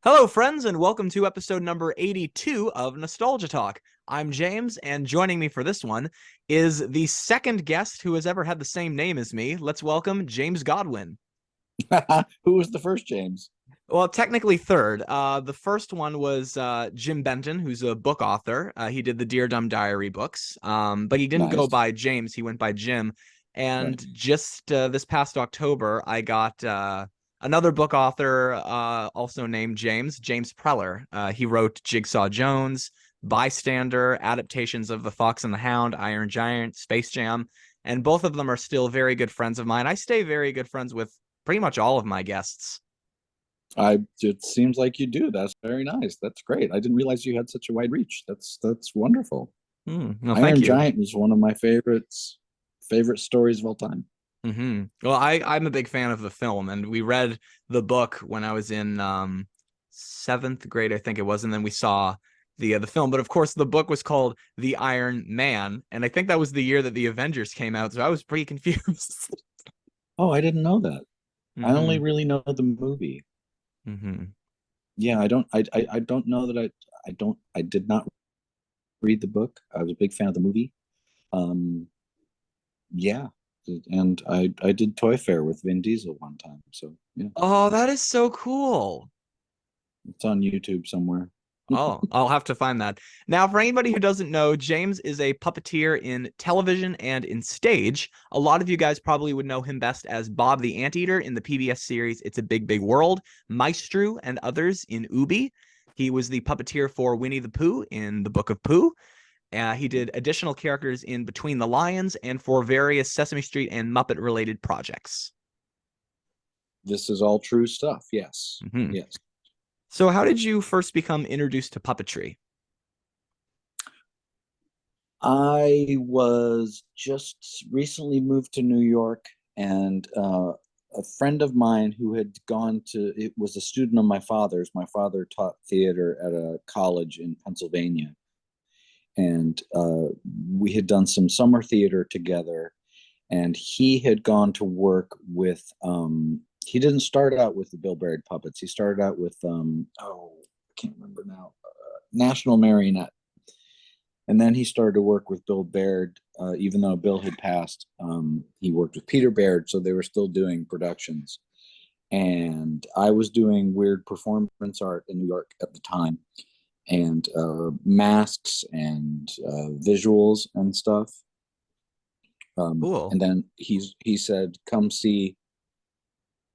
Hello, friends, and welcome to episode number 82 of Nostalgia Talk. I'm James, and joining me for this one is the second guest who has ever had the same name as me. Let's welcome James Godwin. Who was the first James? Well, technically third. The first one was Jim Benton, who's a book author. He did the Dear Dumb Diary books, but he didn't go Nice. by James. He went by Jim. Right. And just this past October, I got another book author, also named James Preller. He wrote Jigsaw Jones, Bystander, adaptations of The Fox and the Hound, Iron Giant, Space Jam, and both of them are still very good friends of mine. I stay very good friends with pretty much all of my guests. It seems like you do. That's very nice. That's great. I didn't realize you had such a wide reach. That's wonderful. No, thank Iron you. Giant was one of my favorite stories of all time. Well, I'm a big fan of the film, and we read the book when I was in seventh grade, I think it was, and then we saw the film. But of course, the book was called The Iron Man, and I think that was the year that the Avengers came out, so I was pretty confused. Oh, I didn't know that. I only hmm really know the movie. hmm Yeah, I don't know that I did not read the book. I was a big fan of the movie. Um yeah. And I did Toy Fair with Vin Diesel one time. So yeah, Oh, that is so cool. it's on YouTube somewhere. Oh, I'll have to find that. Now, for anybody who doesn't know, James is a puppeteer in television and in stage. A lot of you guys probably would know him best as Bob the Anteater in the PBS series It's a Big, Big World, Maestru and others in Oobi. He was the puppeteer for Winnie the Pooh in the Book of Pooh. He did additional characters in Between the Lions and for various Sesame Street and Muppet related projects. This is all true stuff. Yes. Mhm. Yes. So, how did you first become introduced to puppetry? I was just recently moved to New York, and a friend of mine who had gone to it was a student of my father's. My father taught theater at a college in Pennsylvania, and we had done some summer theater together. And he had gone to work with. He didn't start out with the Bill Baird puppets. He started out with I can't remember now. National Marionette, and then he started to work with Bill Baird. Even though Bill had passed, he worked with Peter Baird, so they were still doing productions. And I was doing weird performance art in New York at the time, and masks and visuals and stuff. Cool. And then he said, come see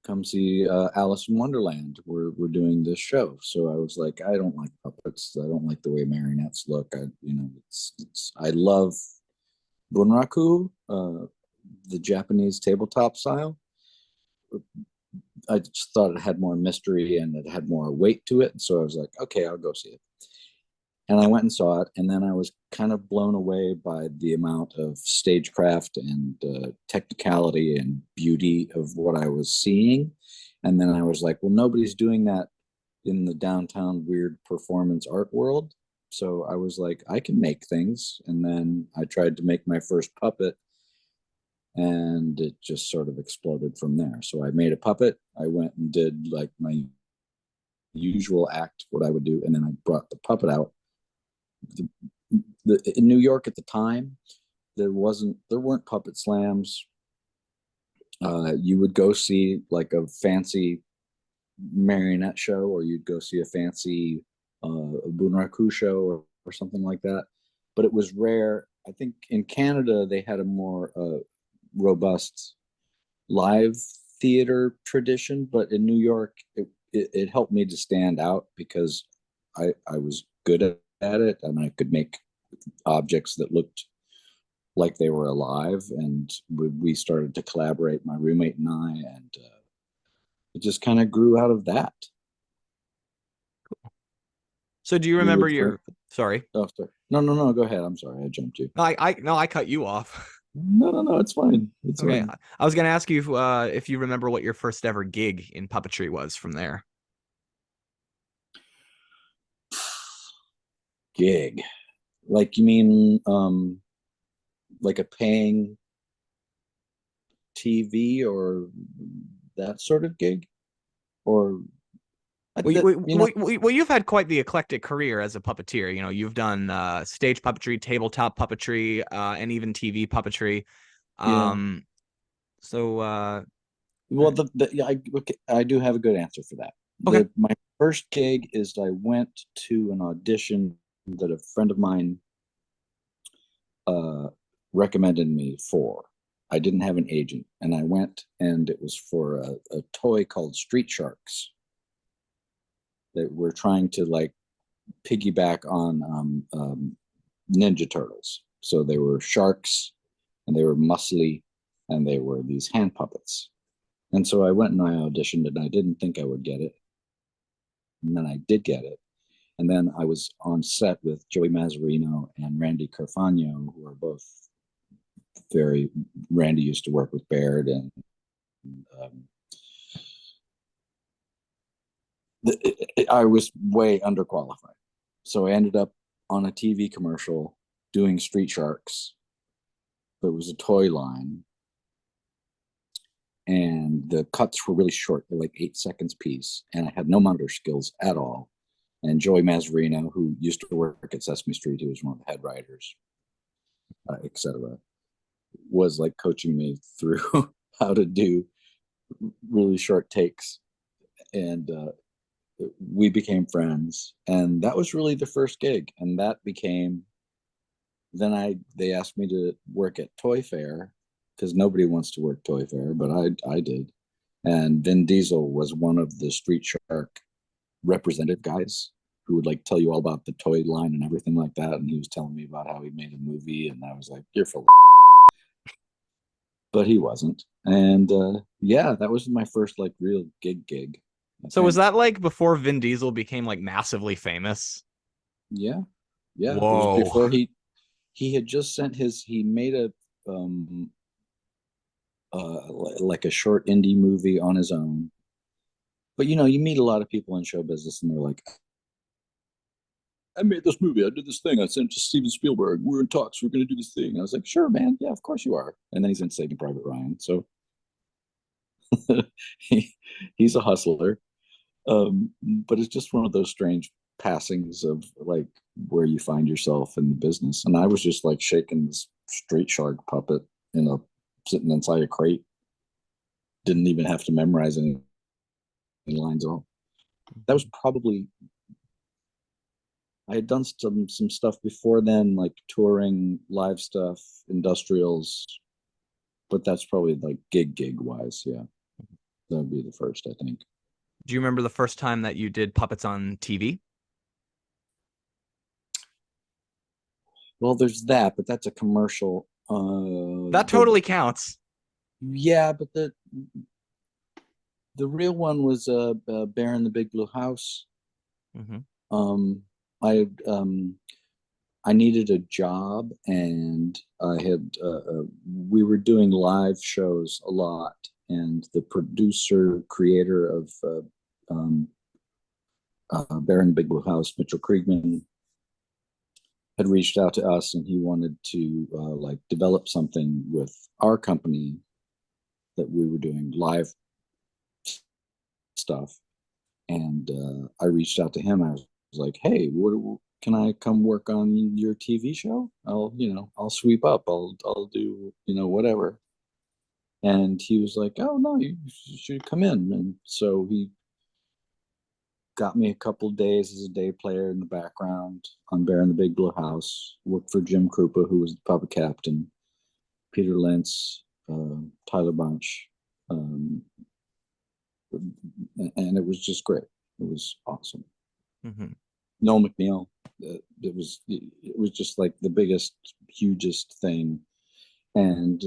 Alice in Wonderland. We're doing this show. So I was like, I don't like puppets. I don't like the way marionettes look. I love bunraku, the Japanese tabletop style. I just thought it had more mystery and it had more weight to it. So I was like, okay, I'll go see it. And I went and saw it, and then I was kind of blown away by the amount of stagecraft and technicality and beauty of what I was seeing. And then I was like, well, nobody's doing that in the downtown weird performance art world. So I was like, I can make things. And then I tried to make my first puppet, and it just sort of exploded from there. So I made a puppet. I went and did like my usual act, what I would do, and then I brought the puppet out. In New York at the time, there weren't puppet slams. You would go see like a fancy marionette show, or you'd go see a fancy bunraku show, or something like that. But it was rare. I think in Canada they had a more robust live theater tradition, but in New York it helped me to stand out because I was good at it, and I could make objects that looked like they were alive. And we started to collaborate, my roommate and I, and it just kind of grew out of that. So, do you We remember would your? Sorry, oh, sorry. No, go ahead. I'm sorry, I jumped you. no, I cut you off. No, it's fine. It's Okay, fine. I was gonna ask you if you remember what your first ever gig in puppetry was from there. Gig, like, you mean like a paying TV or that sort of gig, or You know, Well, you've had quite the eclectic career as a puppeteer. You know, you've done stage puppetry, tabletop puppetry, and even TV puppetry. yeah. Um, so Well, yeah, okay, I do have a good answer for that. okay. My first gig is I went to an audition that a friend of mine uh, recommended me for. I didn't have an agent, and I went, and it was for a toy called Street Sharks that we're trying to like piggyback on Ninja Turtles. So they were sharks, and they were muscly, and they were these hand puppets. And so I went and I auditioned, and I didn't think I would get it, and then I did get it. And then I was on set with Joey Mazzarino and Randy Carfagno, who are both very. Randy used to work with Baird, and um, I was way underqualified. So I ended up on a TV commercial doing Street Sharks. It was a toy line, and the cuts were really short. They're like 8 seconds piece, and I had no monitor skills at all. And Joey Mazzarino, who used to work at Sesame Street, he was one of the head writers, etc., was like coaching me through how to do really short takes, and we became friends. And that was really the first gig, and that became. Then they asked me to work at Toy Fair because nobody wants to work Toy Fair, but I did. And Vin Diesel was one of the Street Shark representative guys who would like tell you all about the toy line and everything like that. And he was telling me about how he made a movie, and I was like, "You're full," but he wasn't. And yeah, that was my first like real gig. I So was think. that like before Vin Diesel became like massively famous? Yeah, yeah. It was Whoa. before he had just sent his. He made a um like a short indie movie on his own. But you meet a lot of people in show business, and they're like, "I made this movie. I did this thing. I sent it to Steven Spielberg. We're in talks. We're going to do this thing." And I was like, "Sure, man. Yeah, of course you are." And then he's in Saving Private Ryan, so he, he's a hustler. But it's just one of those strange passings of like where you find yourself in the business. And I was just like shaking this straight shark puppet sitting inside a crate. Didn't even have to memorize any lines at all. That was probably. I had done some stuff before then, like touring, live stuff, industrials, but that's probably like gig wise. Yeah, that would be the first, I think. Do you remember the first time that you did puppets on TV? Well, there's that, but that's a commercial. That totally counts. Yeah, but the real one was Bear in the Big Blue House. Mm-hmm. Um, I I needed a job, and I had we were doing live shows a lot, and the producer creator of Bear in the Big Blue House, Mitchell Kriegman, had reached out to us, and he wanted to like develop something with our company that we were doing live stuff. And I reached out to him. I was like, "Hey, what can I come work on your TV show? I'll sweep up. I'll do, whatever." And he was like, "Oh no, you should come in." And so he got me a couple of days as a day player in the background on Bear in the Big Blue House. Worked for Jim Krupa, who was the puppet captain, Peter Lentz, Tyler Bunch, um, and it was just great. It was awesome. Mm-hmm. Noel McNeil. It was just like the biggest, hugest thing, and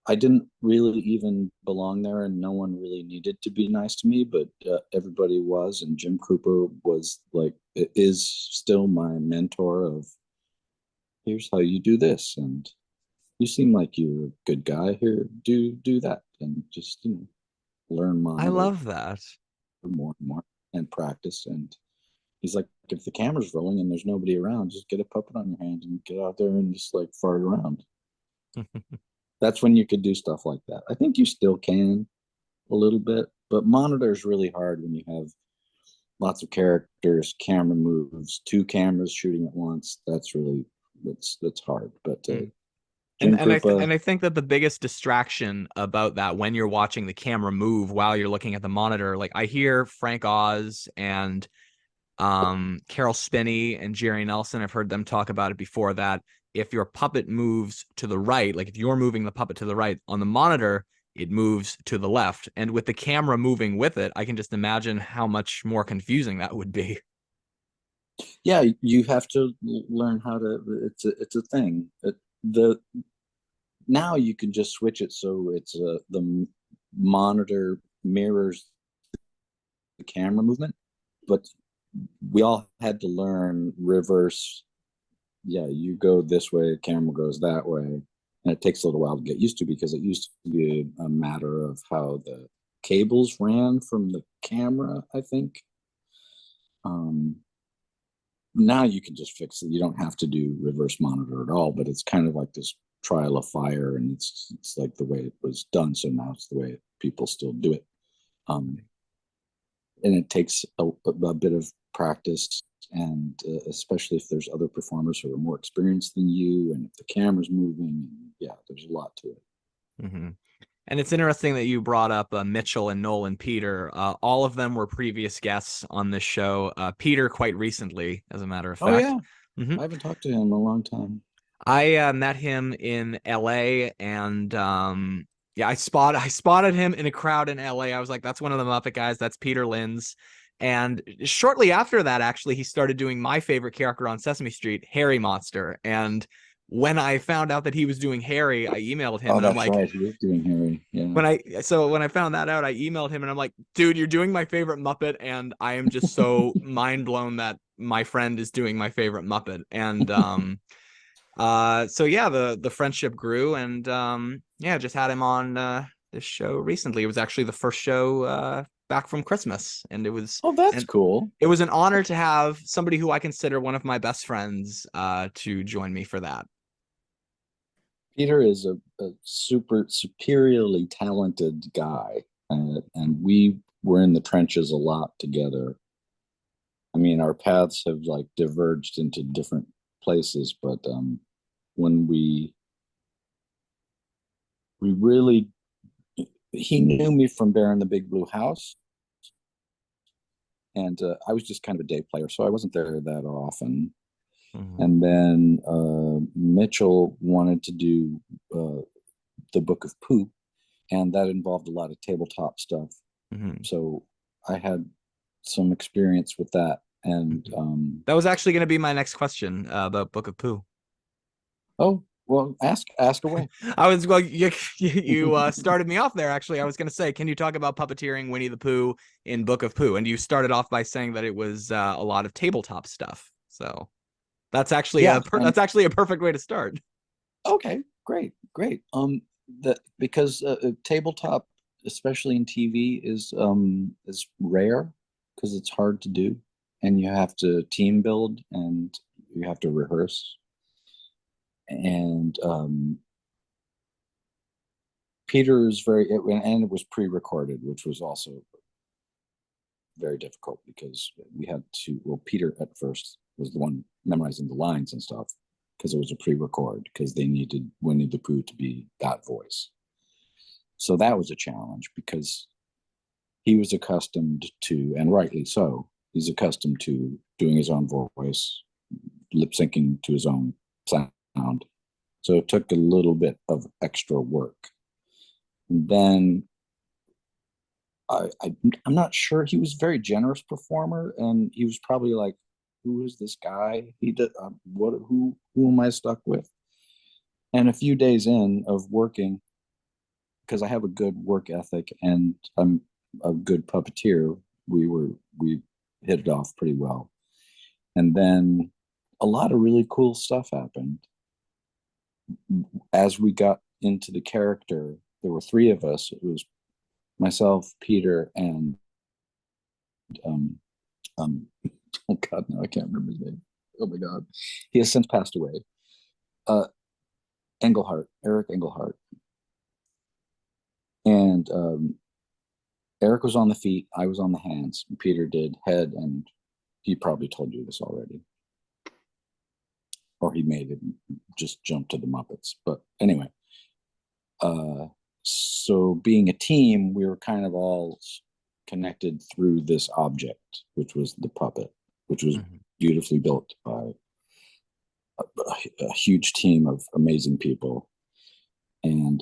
I didn't really even belong there, and no one really needed to be nice to me, but everybody was, and Jim Cooper was like, is still my mentor of, here's how you do this, and you seem like you're a good guy here, do that, and just learn I monitor love that. more and more and practice. And he's like, if the camera's rolling and there's nobody around, just get a puppet on your hand and get out there and just like fart around. That's when you could do stuff like that. I think you still can a little bit, but monitor is really hard when you have lots of characters, camera moves, two cameras shooting at once. That's hard. But Mm. Jim And Krupa. I think that the biggest distraction about that when you're watching the camera move while you're looking at the monitor, like I hear Frank Oz and Carol Spinney and Jerry Nelson, I've heard them talk about it before, that if your puppet moves to the right, like if you're moving the puppet to the right on the monitor, it moves to the left. And with the camera moving with it, I can just imagine how much more confusing that would be. Yeah, you have to learn how to. It's a thing. The Now you can just switch it so the monitor mirrors the camera movement, but we all had to learn reverse. Yeah, you go this way, the camera goes that way, and it takes a little while to get used to because it used to be a matter of how the cables ran from the camera, I think. Um, Now you can just fix it. You don't have to do reverse monitor at all, but it's kind of like this trial of fire, and it's like the way it was done. So now it's the way people still do it. Um, and it takes a bit of practice, and especially if there's other performers who are more experienced than you, and if the camera's moving, yeah, there's a lot to it. Mm-hmm. And it's interesting that you brought up Mitchell and Noel and Peter. All of them were previous guests on this show. Peter quite recently, as a matter of Oh fact. yeah, Mm-hmm. I haven't talked to him in a long time. I met him in LA, and yeah, I spotted him in a crowd in LA. I was like, that's one of the Muppet guys. That's Peter Linz. And shortly after that, actually, he started doing my favorite character on Sesame Street, Harry Monster. And when I found out that he was doing Harry, I emailed him Oh, and I'm that's like, right. He is doing Harry. Yeah. when I found that out, I emailed him and I'm like, dude, you're doing my favorite Muppet, and I am just so mind blown that my friend is doing my favorite Muppet. And so yeah, the friendship grew, and yeah, just had him on this show recently. It was actually the first show back from Christmas, and Oh, that's and cool. it was an honor to have somebody who I consider one of my best friends to join me for that. Peter is a super superiorly talented guy, and we were in the trenches a lot together. I mean, our paths have like diverged into different places, but when we really he knew me from Bear in the Big Blue House, and I was just kind of a day player, so I wasn't there that often. Mm-hmm. And then Mitchell wanted to do the Book of Pooh, and that involved a lot of tabletop stuff. Mm-hmm. So I had some experience with that. And Mm-hmm. That was actually going to be my next question about Book of Pooh. Oh well, ask away. I was well, you started me off there. Actually, I was going to say, can you talk about puppeteering Winnie the Pooh in Book of Pooh? And you started off by saying that it was a lot of tabletop stuff. So Yeah, that's actually a perfect way to start. okay, great. That because tabletop, especially in TV, is rare because it's hard to do, and you have to team build and you have to rehearse. And Peter is and it was pre-recorded, which was also very difficult because we had to. Well, Peter at first was the one memorizing the lines and stuff because it was a pre-record because they needed Winnie the Pooh to be that voice. So that was a challenge because he was accustomed to, and rightly so, he's accustomed to doing his own voice, lip syncing to his own sound. So it took a little bit of extra work. And then I'm not sure. He was a very generous performer, and he was probably like, "Who is this guy? He did what? Who am I stuck with?" And a few days in of working, because I have a good work ethic and I'm a good puppeteer, we hit it off pretty well. And then a lot of really cool stuff happened as we got into the character. There were three of us. It was myself, Peter, and um, um, oh God, no, I can't remember his name. Oh my God, he has since passed away. Uh, Engelhart, Eric Engelhart, and Eric was on the feet, I was on the hands, Peter did head, and he probably told you this already. Or he made it just jump to the Muppets. But anyway, so being a team, we were kind of all connected through this object, which was the puppet, which was beautifully built by a huge team of amazing people. And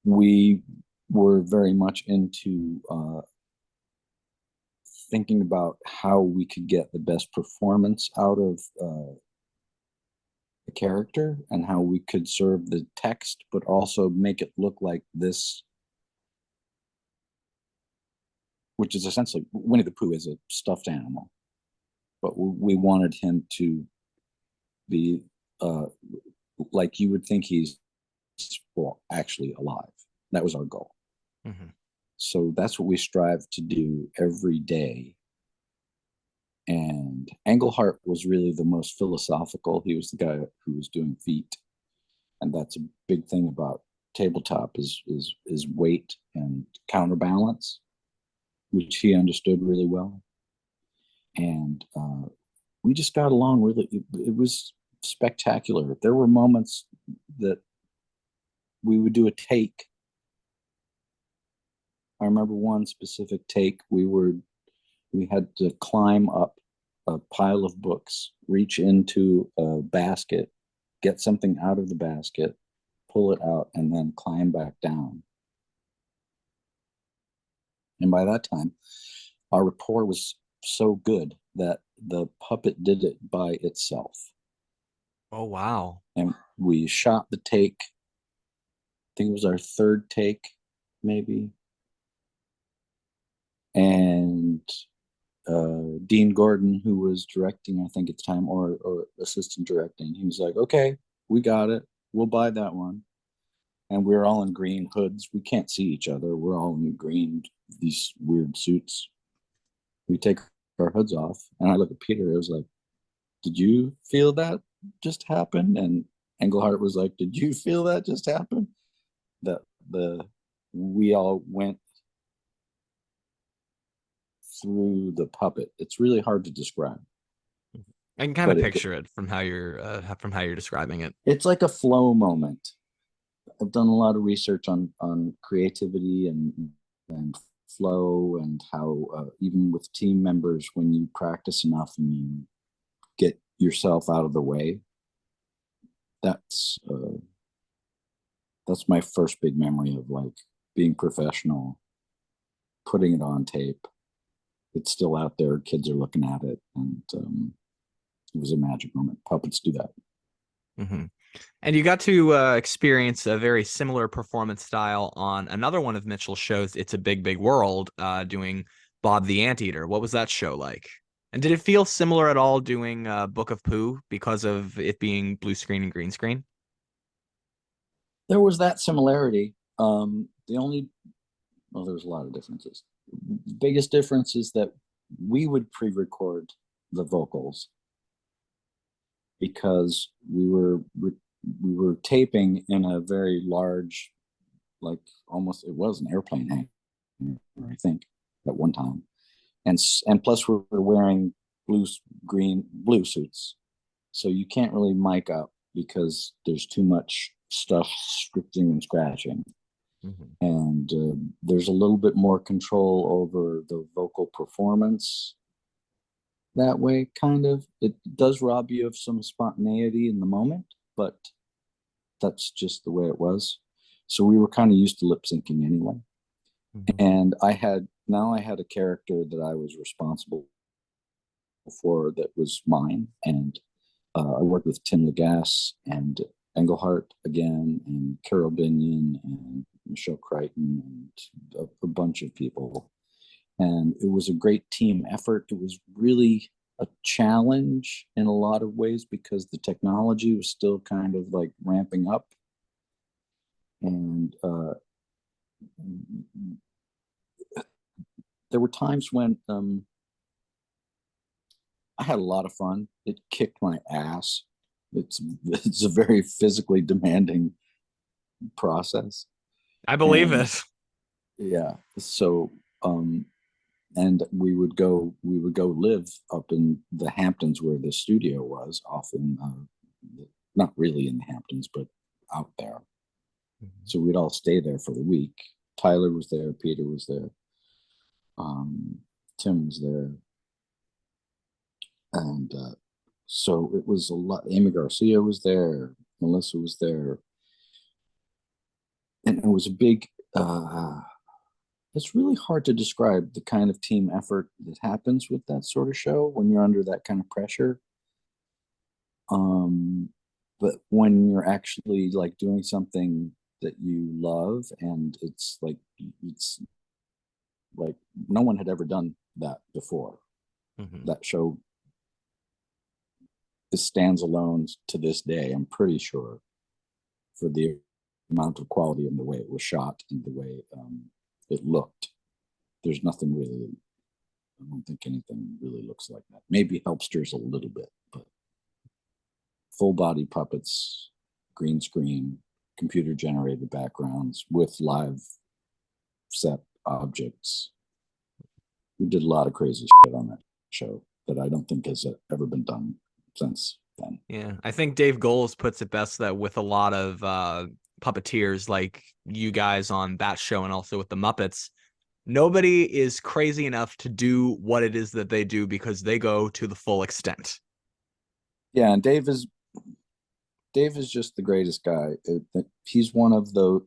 we were very much into thinking about how we could get the best performance out of the character and how we could serve the text, but also make it look like this, which is essentially Winnie the Pooh is a stuffed animal, but we wanted him to be like you would think he's actually alive. That was our goal. So that's what we strive to do every day. And Englehart was really the most philosophical. He was the guy who was doing feet, and that's a big thing about tabletop is weight and counterbalance, which he understood really well. And we just got along really. It was spectacular. There were moments that we would do a take. I remember one specific take. We had to climb up a pile of books, reach into a basket, get something out of the basket, pull it out, and then climb back down. And by that time, our rapport was so good that the puppet did it by itself. Oh, wow. And we shot the take. I think it was our third take, maybe. And Dean Gordon, who was directing, I think at the time, or assistant directing, he was like, okay, we got it. We'll buy that one. And we're all in green hoods. We can't see each other. We're all in green, these weird suits. We take our hoods off. And I look at Peter. I was like, did you feel that just happen? And Englehart was like, did you feel that just happen? We all went through the puppet. It's really hard to describe. I can kind of picture it from how you're describing it. It's like a flow moment. I've done a lot of research on creativity and flow, and how even with team members, when you practice enough and you get yourself out of the way, that's my first big memory of like being professional, putting it on tape. It's still out there. Kids are looking at it, and it was a magic moment. Puppets do that. And you got to experience a very similar performance style on another one of Mitchell's shows, It's a Big, Big World, doing Bob the Anteater. What was that show like? And did it feel similar at all doing Book of Pooh because of it being blue screen and green screen? There was that similarity. There's a lot of differences. The biggest difference is that we would pre-record the vocals because we were taping in a very large, like almost, it was an airplane hangar, I think, at one time, and plus we were wearing blue suits, so you can't really mic up because there's too much stuff scripting and scratching. And there's a little bit more control over the vocal performance that way, kind of. It does rob you of some spontaneity in the moment, but that's just the way it was. So we were kind of used to lip syncing anyway. And I had a character that I was responsible for that was mine. And I worked with Tim Lagasse and Englehart again, and Carol Binion and Michelle Crichton, and a bunch of people. And it was a great team effort. It was really a challenge in a lot of ways because the technology was still kind of like ramping up. And there were times when I had a lot of fun. It kicked my ass. It's a very physically demanding process. I believe it. yeah. So, and we would go live up in the Hamptons where the studio was, off in, not really in the Hamptons, but out there. So we'd all stay there for the week. Tyler was there, Peter was there, Tim was there, and so it was a lot. Amy Garcia was there, Melissa was there, and it was a big. It's really hard to describe the kind of team effort that happens with that sort of show when you're under that kind of pressure. But when you're actually like doing something that you love, and it's like no one had ever done that before. That show stands alone to this day, I'm pretty sure, for the amount of quality and the way it was shot and the way it looked. There's nothing really, I don't think anything really looks like that. Maybe Helpsters a little bit, but full body puppets, green screen, computer generated backgrounds with live set objects. We did a lot of crazy shit on that show that I don't think has ever been done since then. Yeah, I think Dave Goles puts it best that with a lot of puppeteers like you guys on that show and also with the Muppets, nobody is crazy enough to do what it is that they do because they go to the full extent. Yeah, and Dave is just the greatest guy. He's one of the,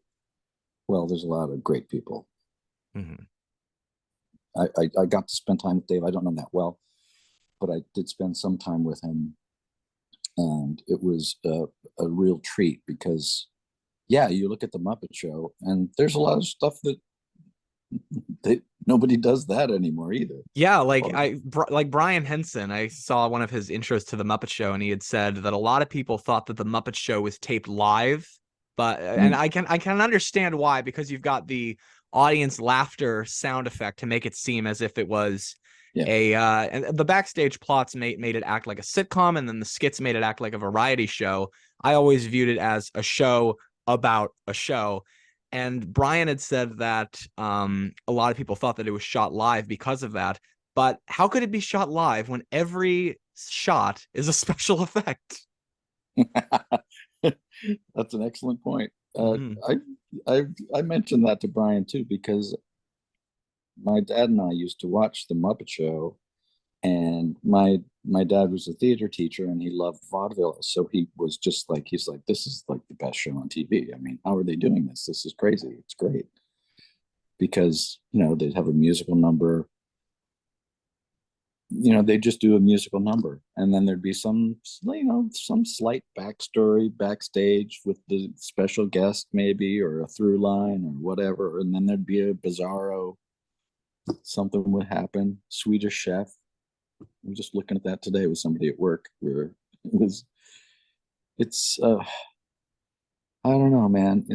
well, there's a lot of great people. I got to spend time with Dave. I don't know him that well, but I did spend some time with him, and it was a real treat because, yeah, you look at the Muppet Show, and there's a lot of stuff that nobody does that anymore either. Yeah, like Brian Henson, I saw one of his intros to the Muppet Show, and he had said that a lot of people thought that the Muppet Show was taped live, but and I can understand why, because you've got the audience laughter sound effect to make it seem as if it was and the backstage plots made it act like a sitcom, and then the skits made it act like a variety show. I always viewed it as a show about a show. And Brian had said that a lot of people thought that it was shot live because of that. But how could it be shot live when every shot is a special effect? That's an excellent point. I mentioned that to Brian too, because my dad and I used to watch the Muppet Show, and my dad was a theater teacher and he loved vaudeville, so he was just like, he's like, this is like the best show on TV. I mean, how are they doing this? This is crazy. It's great. Because, they'd have a musical number, they just do a musical number, and then there'd be some slight backstory backstage with the special guest maybe, or a through line or whatever, and then there'd be a bizarro, something would happen. Swedish Chef, I'm just looking at that today with somebody at work, where it's I don't know, man.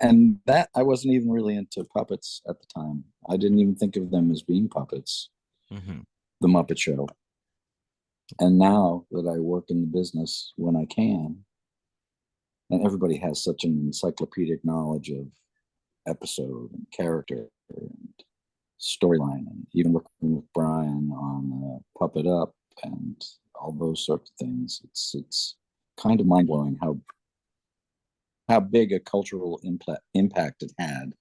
And that, I wasn't even really into puppets at the time. I didn't even think of them as being puppets. The Muppet Show. And now that I work in the business when I can, and everybody has such an encyclopedic knowledge of episode and character and storyline, and even working with Brian on Puppet Up and all those sorts of things, it's kind of mind-blowing how big a cultural impact it had,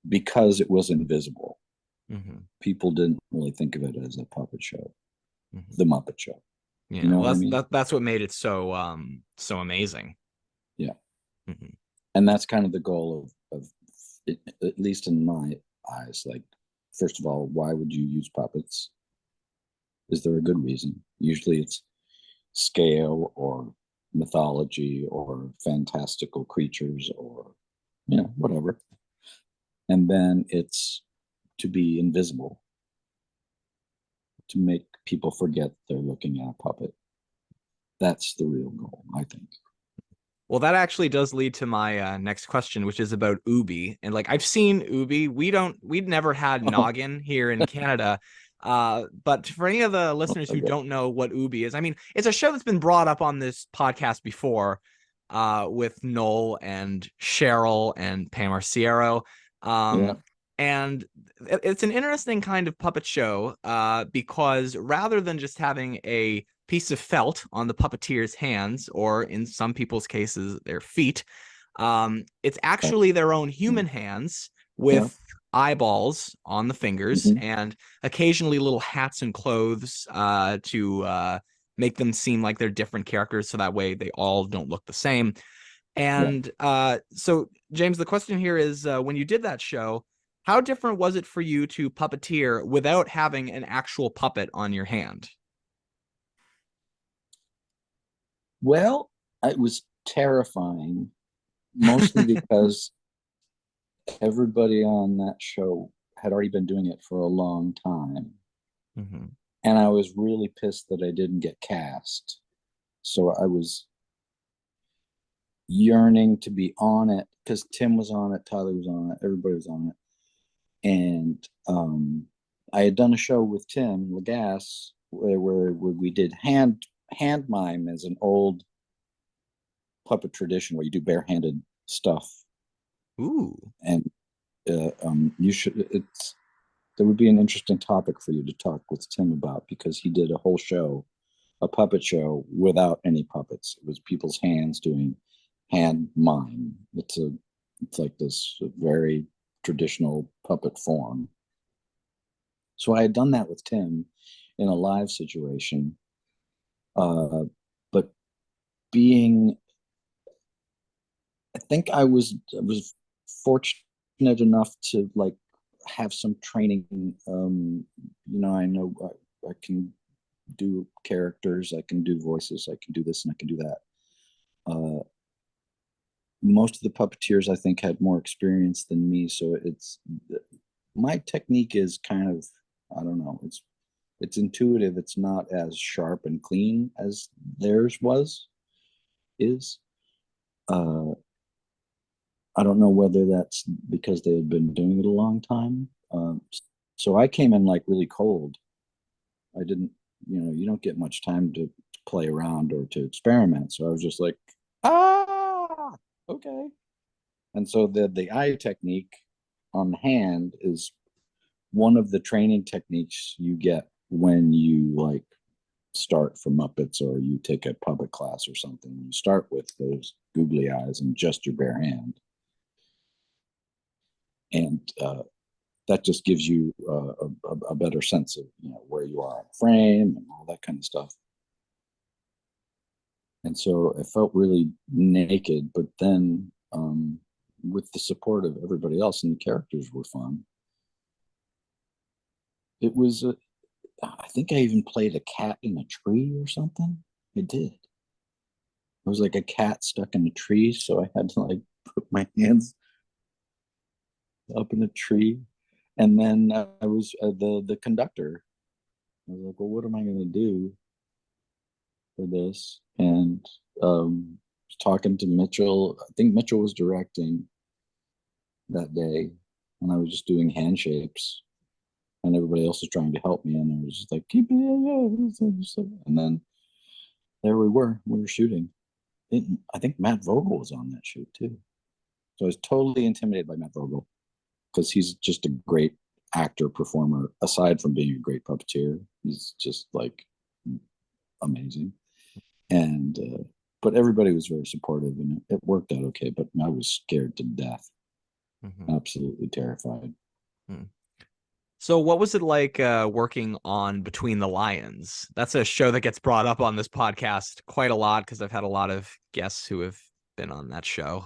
because it was invisible. People didn't really think of it as a puppet show. The Muppet Show. Yeah, well, that's what made it so amazing. Yeah. And that's kind of the goal of it, at least in my eyes. Like, first of all, why would you use puppets? Is there a good reason? Usually it's scale or mythology or fantastical creatures or whatever. And then it's to be invisible, to make people forget they're looking at a puppet. That's the real goal, I think. Well, that actually does lead to my next question, which is about Oobi. And like, I've seen Oobi. We'd never had Noggin here in Canada. But for any of the listeners who don't know what Oobi is, I mean, it's a show that's been brought up on this podcast before. with Noel and Cheryl and Pam Arciero. Yeah. And it's an interesting kind of puppet show because rather than just having a piece of felt on the puppeteer's hands, or in some people's cases, their feet, it's actually their own human hands Yeah. with eyeballs on the fingers Mhm. and occasionally little hats and clothes to make them seem like they're different characters so that way they all don't look the same. Yeah. And so, James, the question here is when you did that show, how different was it for you to puppeteer without having an actual puppet on your hand? Well, it was terrifying, mostly because everybody on that show had already been doing it for a long time. Mm-hmm. And I was really pissed that I didn't get cast. So I was yearning to be on it because Tim was on it, Tyler was on it, everybody was on it. And I had done a show with Tim Lagasse where we did hand mime as an old puppet tradition where you do barehanded stuff. Ooh. And you should it's that would be an interesting topic for you to talk with Tim about because he did a whole show, a puppet show without any puppets. It was people's hands doing hand mime. It's like this very traditional puppet form. So I had done that with Tim in a live situation, but being, I think I was fortunate enough to like have some training. I know I can do characters, I can do voices, I can do this and I can do that. Most of the puppeteers I think had more experience than me, so it's my technique is kind of, I don't know, it's intuitive. It's not as sharp and clean as theirs is. Uh, I don't know whether that's because they had been doing it a long time. So I came in like really cold. I didn't, you don't get much time to play around or to experiment. So I was just like, ah, okay. And so the eye technique on hand is one of the training techniques you get when you like start for Muppets or you take a puppet class or something. You start with those googly eyes and just your bare hand. And that just gives you a better sense of where you are in frame and all that kind of stuff. And so I felt really naked, but then with the support of everybody else, and the characters were fun. It was, I think I even played a cat in a tree or something. I did. It was like a cat stuck in a tree, so I had to like put my hands up in a tree, and then I was the conductor. I was like, well, what am I going to do for this? And talking to Mitchell. I think Mitchell was directing that day, and I was just doing hand shapes, and everybody else was trying to help me, and I was just like, keep it, and then there we were shooting. I think Matt Vogel was on that shoot too, so I was totally intimidated by Matt Vogel because he's just a great actor performer. Aside from being a great puppeteer, he's just like amazing. And but everybody was very supportive, and it worked out okay. But I was scared to death, Mm-hmm. absolutely terrified. Hmm. So, what was it like working on Between the Lions? That's a show that gets brought up on this podcast quite a lot because I've had a lot of guests who have been on that show.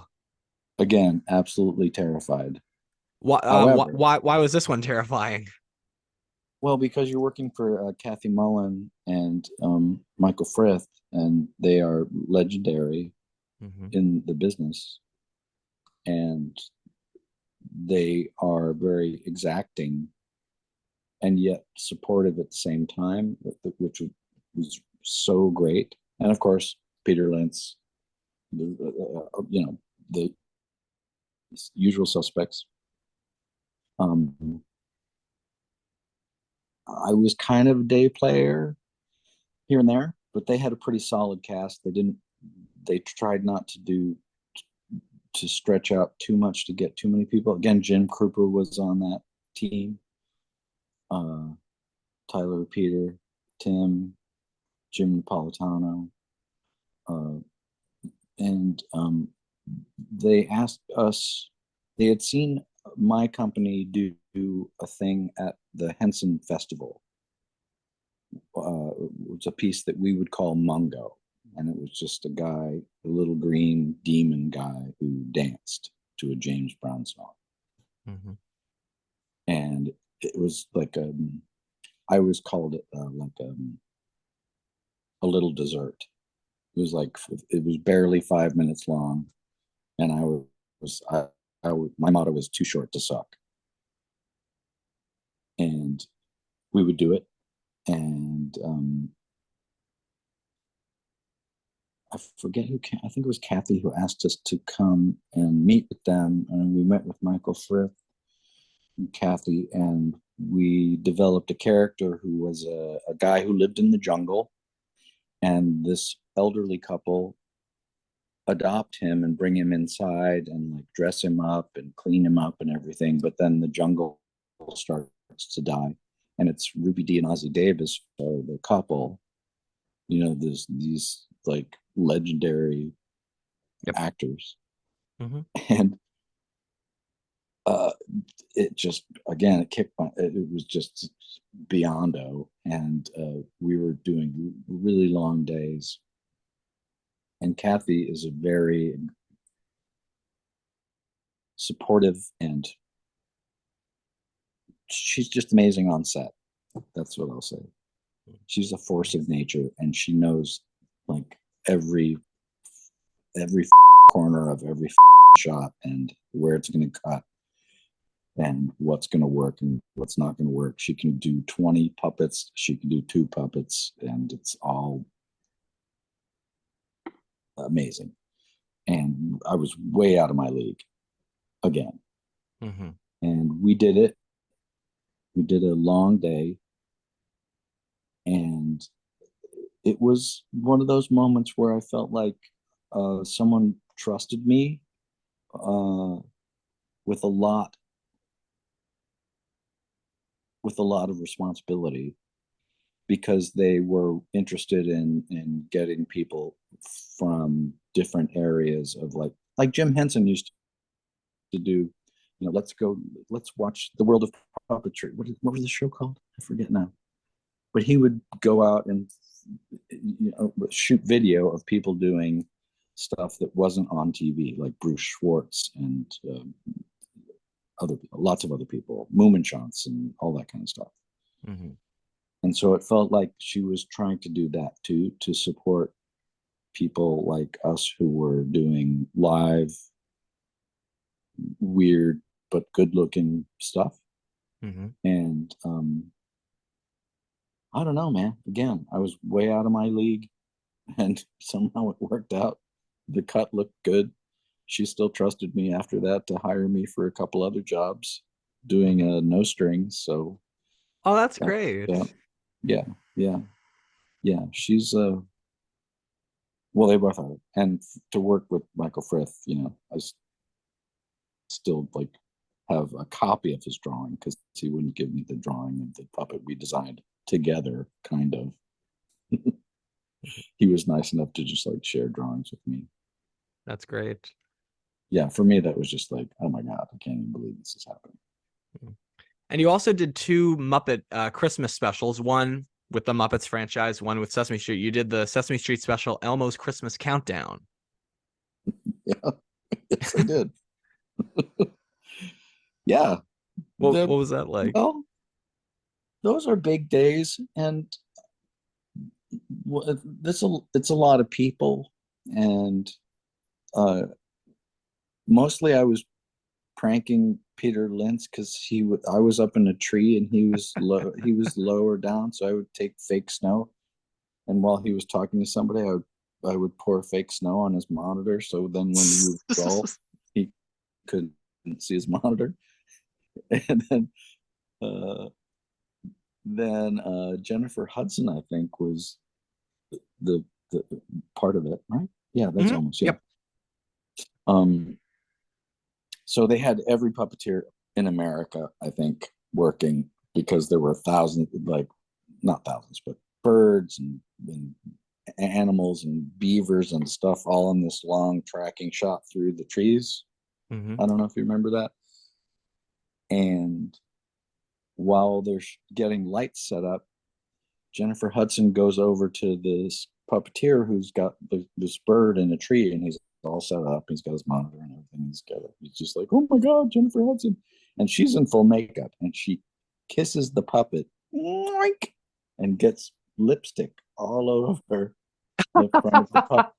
Again, absolutely terrified. Why, However, why was this one terrifying? well, because you're working for Kathy Mullen and Michael Frith, and they are legendary Mm-hmm. in the business, and they are very exacting and yet supportive at the same time, which was so great. And of course, Peter Lentz, the usual suspects. Um, I was kind of a day player here and there, but they had a pretty solid cast. They didn't they tried not to stretch out too much to get too many people. Again, Jim Krupa was on that team. Tyler Peter, Tim, Jim Napolitano, and they asked us. They had seen my company do a thing at the Henson Festival. It was a piece that we would call Mungo, and it was just a guy, a little green demon guy who danced to a James Brown song. Mm-hmm. And it was like I always called it like a little dessert. It was barely 5 minutes long, and my motto was too short to suck. And we would do it, and I forget who. I think it was Kathy who asked us to come and meet with them, and we met with Michael Frith and Kathy, and we developed a character who was a guy who lived in the jungle, and this elderly couple adopt him and bring him inside and like dress him up and clean him up and everything. But then the jungle starts to die, and it's Ruby Dee and Ozzie Davis, so the couple. You know, there's these like legendary actors, Mm-hmm. and it just again it kicked my, it was just beyondo, and we were doing really long days, and Kathy is a very supportive, and she's just amazing on set. That's what I'll say. She's a force of nature, and she knows like every corner of every shot and where it's going to cut and what's going to work and what's not going to work. She can do 20 puppets. She can do 2 puppets, and it's all amazing. And I was way out of my league again. Mm-hmm. And we did it. We did a long day, and it was one of those moments where I felt like someone trusted me with a lot of responsibility, because they were interested in getting people from different areas of like Jim Henson used to do. You know, let's watch The World of Puppetry. What was the show called? I forget now. But he would go out and shoot video of people doing stuff that wasn't on TV, like Bruce Schwartz and lots of other people, Moominchance and all that kind of stuff. Mm-hmm. And so it felt like she was trying to do that too, to support people like us who were doing live, weird but good-looking stuff. Mm-hmm. And I don't know, man. Again, I was way out of my league, and somehow it worked out. The cut looked good. She still trusted me after that to hire me for a couple other jobs doing no strings. So Oh, that's great. Yeah. She's well, they both are. And to work with Michael Frith, you know, I still like have a copy of his drawing, because he wouldn't give me the drawing of the puppet we designed together, kind of. He was nice enough to just like share drawings with me. That's great. Yeah, for me that was just like, oh my god, I can't even believe this is happening. And you also did 2 Muppet Christmas specials, one with the Muppets franchise, one with Sesame Street. You did the Sesame Street special, Elmo's Christmas Countdown. Yeah, yes, I did. Yeah. What was that like? Well, those are big days, and it's a lot of people, and mostly I was pranking Peter Lentz, because I was up in a tree and he was lower down, so I would take fake snow, and while he was talking to somebody, I would pour fake snow on his monitor, so then when he would roll, he couldn't see his monitor. And then Jennifer Hudson, I think, was the part of it, right? Yeah, that's almost, yeah. Yep. Um, so they had every puppeteer in America, I think, working because there were thousands, like not thousands, but birds and animals and beavers and stuff all in this long tracking shot through the trees. Mm-hmm. I don't know if you remember that. And while they're getting lights set up, Jennifer Hudson goes over to this puppeteer who's got this bird in a tree, and he's all set up. He's got his monitor and everything. He's just like, oh my God, Jennifer Hudson. And she's in full makeup, and she kisses the puppet and gets lipstick all over the front of the puppet.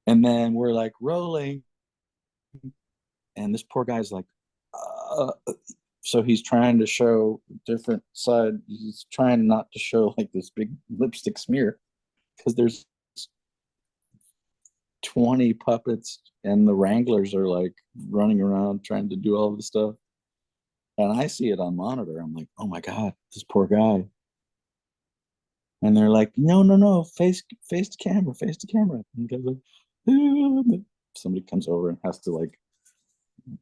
And then we're like rolling, and this poor guy's like, so he's trying to show different side. He's trying not to show like this big lipstick smear because there's 20 puppets and the wranglers are like running around trying to do all the stuff. And I see it on monitor. I'm like, oh my God, this poor guy. And they're like, no, face the camera, face the camera. And the guy's like, somebody comes over and has to like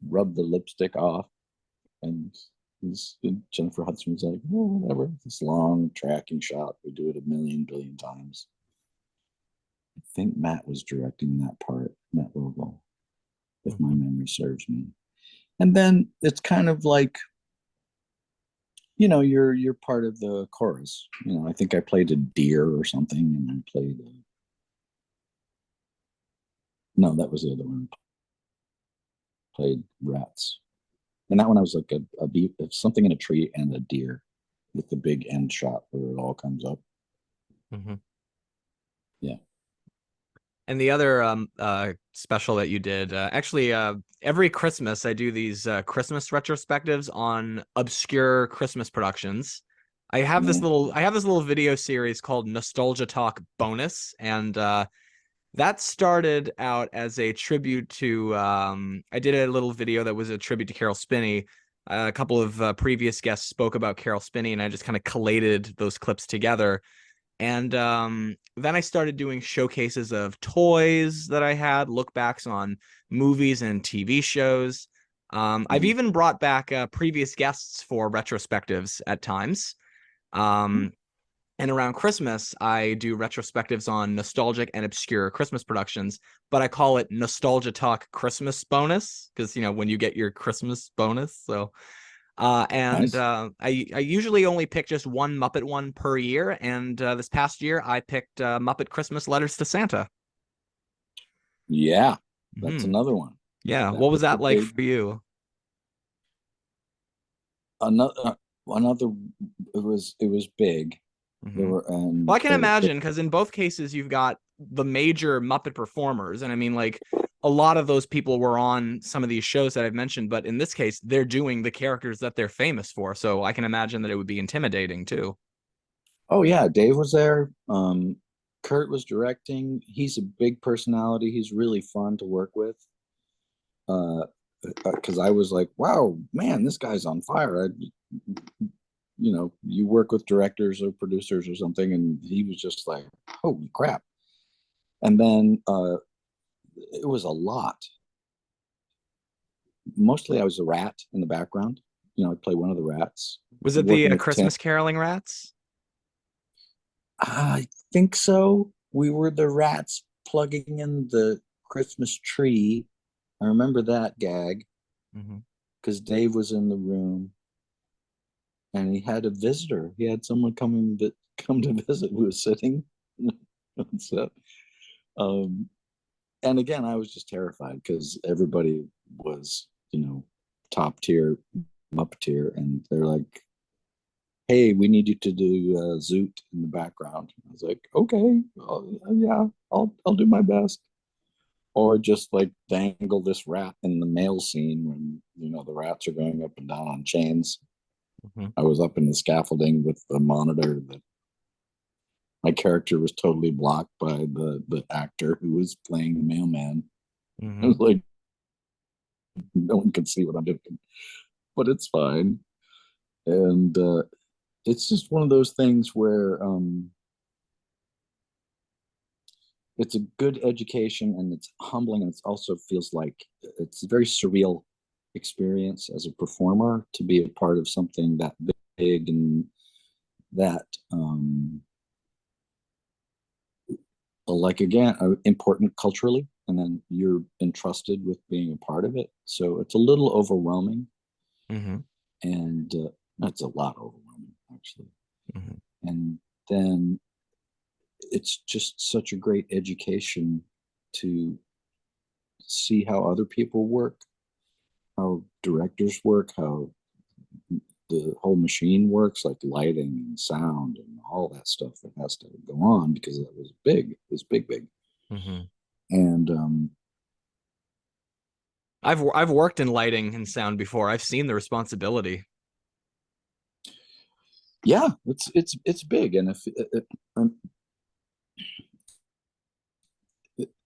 rub the lipstick off. And Jennifer Hudson's like, oh, whatever. This long tracking shot. We do it a million billion times. I think Matt was directing that part, Matt Vogel, if my memory serves me. And then it's kind of like, you're part of the chorus. I think I played a deer or something, and I played no, that was the other one. Played rats. And that one I was like a bee, something in a tree and a deer with the big end shot where it all comes up. Mm-hmm. Yeah. And the other special that you did, actually, every Christmas I do these Christmas retrospectives on obscure Christmas productions. I have this little video series called Nostalgia Talk Bonus, and that started out as a tribute to. I did a little video that was a tribute to Carol Spinney. A couple of previous guests spoke about Carol Spinney, and I just kind of collated those clips together. And then I started doing showcases of toys that I had, look backs on movies and TV shows. I've even brought back previous guests for retrospectives at times. And around Christmas, I do retrospectives on nostalgic and obscure Christmas productions, but I call it Nostalgia Talk Christmas Bonus because, when you get your Christmas bonus. So Nice. I usually only pick just one Muppet one per year, and this past year I picked Muppet Christmas Letters to Santa. Yeah, that's another one. Yeah, That what was was the that like big for you? another. It was big. There Mhm. were Well, I can there were imagine because in both cases you've got the major Muppet performers, and I mean, like a lot of those people were on some of these shows that I've mentioned, but in this case, they're doing the characters that they're famous for, so I can imagine that it would be intimidating too. Oh yeah, Dave was there. Kurt was directing. He's a big personality. He's really fun to work with. Because I was like, wow, man, this guy's on fire. You work with directors or producers or something, and he was just like, holy crap. And then it was a lot. Mostly I was a rat in the background. I'd play one of the rats. Was it Working the with Tim. Christmas caroling rats? I think so. We were the rats plugging in the Christmas tree. I remember that gag Mm-hmm. because Dave was in the room and he had a visitor. He had someone come to visit who was sitting on set. Um, and again, I was just terrified because everybody was, top tier Muppeteer, and they're like, "Hey, we need you to do Zoot in the background." I was like, "Okay, yeah, I'll do my best." Or just like dangle this rat in the mail scene when the rats are going up and down on chains. Mm-hmm. I was up in the scaffolding with the monitor that my character was totally blocked by the actor who was playing the mailman. Mm-hmm. I was like, no one can see what I'm doing, but it's fine. And it's just one of those things where it's a good education, and it's humbling, and it also feels like it's a very surreal experience as a performer to be a part of something that big and that like again important culturally, and then you're entrusted with being a part of it, so it's a little overwhelming. Mm-hmm. And that's a lot overwhelming actually. Mm-hmm. And then it's just such a great education to see how other people work, how directors work, how the whole machine works, like lighting and sound and all that stuff that has to go on, because it was big. It was big. Mm-hmm. And I've worked in lighting and sound before. I've seen the responsibility. yeah, it's big. And if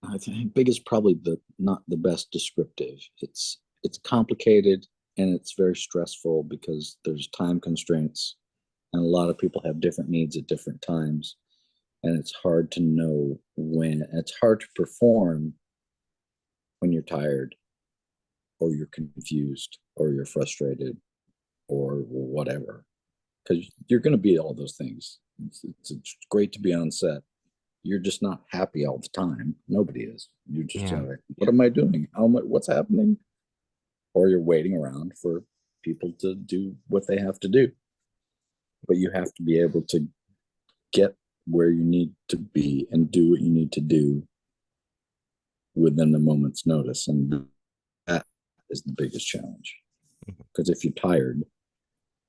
I think big is probably the not the best descriptive. It's complicated, and it's very stressful because there's time constraints, and a lot of people have different needs at different times, and it's hard to know when. It's hard to perform when you're tired, or you're confused, or you're frustrated, or whatever, because you're going to be all those things. It's great to be on set. You're just not happy all the time. Nobody is. You're just Yeah. like, what am I doing? What's happening? Or you're waiting around for people to do what they have to do. But you have to be able to get where you need to be and do what you need to do within a moment's notice. And that is the biggest challenge. Because if you're tired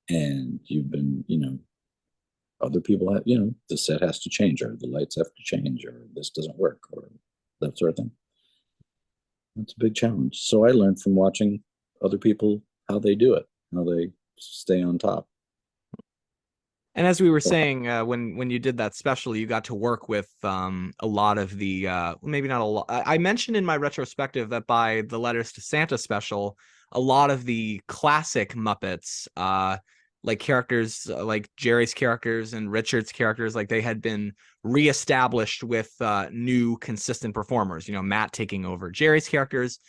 and you've been, other people have, the set has to change, or the lights have to change, or this doesn't work, or that sort of thing. That's a big challenge. So I learned from watching other people how they do it, how they stay on top. And as we were saying, when you did that special, you got to work with a lot of the maybe not a lot. I mentioned in my retrospective that by the Letters to Santa special, a lot of the classic Muppets, like characters like Jerry's characters and Richard's characters, like they had been reestablished with new consistent performers. Matt taking over Jerry's characters